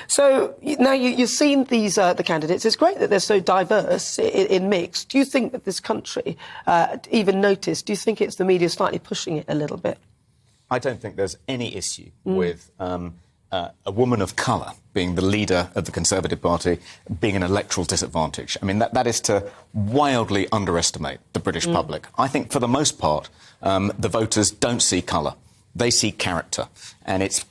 So now you've seen these the candidates. It's great that they're so diverse in mix. Do you think that this country even noticed? Do you think it's the media slightly pushing it a little bit? I don't think there's any issue with a woman of colour being the leader of the Conservative Party being an electoral disadvantage. I mean, that is to wildly underestimate the British public. I think, for the most part, the voters don't see colour. They see character. And it's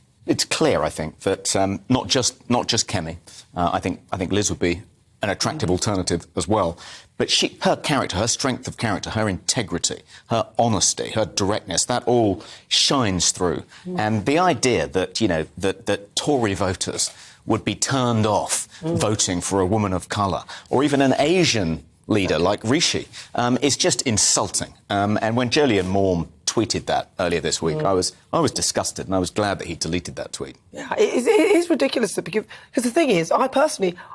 clear, I think, that not just Kemi. I think Liz would be an attractive alternative as well. But her character, her strength of character, her integrity, her honesty, her directness, that all shines through. And the idea that, you know, that Tory voters would be turned off voting for a woman of colour, or even an Asian leader like Rishi, is just insulting. And when Jolyon Maugham tweeted that earlier this week, I was disgusted, and I was glad that he deleted that tweet. Yeah, it is ridiculous because the thing is, I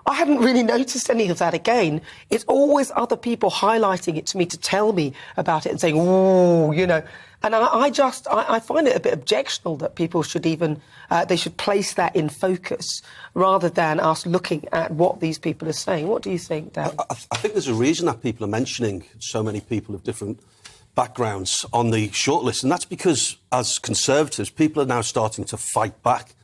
hadn't really noticed any of that again. It's always other people highlighting it to me to tell me about it and saying, "Ooh," you know. And I find it a bit objectionable that people should even they should place that in focus rather than us looking at what these people are saying. What do you think, Dan? I think there's a reason that people are mentioning so many people of different backgrounds on the shortlist, and that's because, as Conservatives, people are now starting to fight back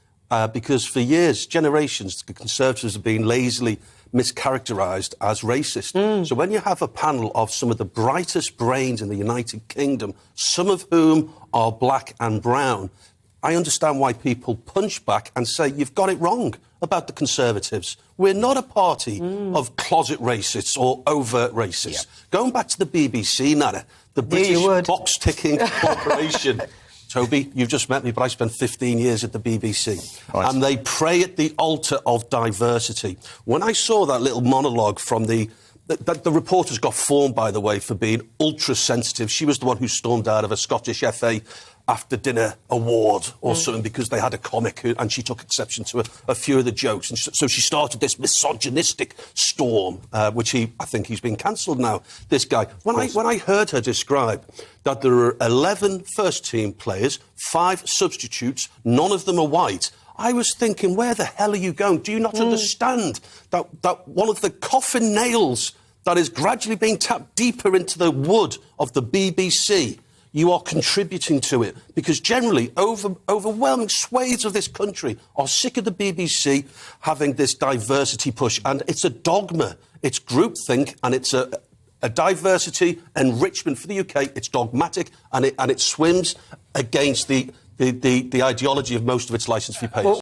because for years, generations, the Conservatives have been lazily mischaracterised as racist. So when you have a panel of some of the brightest brains in the United Kingdom, some of whom are black and brown, I understand why people punch back and say, you've got it wrong about the Conservatives. We're not a party of closet racists or overt racists. Going back to the BBC, Nana, the British box-ticking corporation. Toby, you've just met me, but I spent 15 years at the BBC. Right. And they pray at the altar of diversity. When I saw that little monologue from the reporters got formed, by the way, for being ultra-sensitive. She was the one who stormed out of a Scottish FA after-dinner award or something because they had a comic and she took exception to a few of the jokes. And so she started this misogynistic storm, which I think he's been cancelled now, this guy. When I heard her describe that there are 11 first-team players, 5 substitutes, none of them are white, I was thinking, where the hell are you going? Do you not understand that one of the coffin nails that is gradually being tapped deeper into the wood of the BBC, you are contributing to it? Because generally, overwhelming swathes of this country are sick of the BBC having this diversity push. And it's a dogma. It's groupthink, and it's a diversity enrichment for the UK. It's dogmatic, and it swims against the ideology of most of its licence fee payers.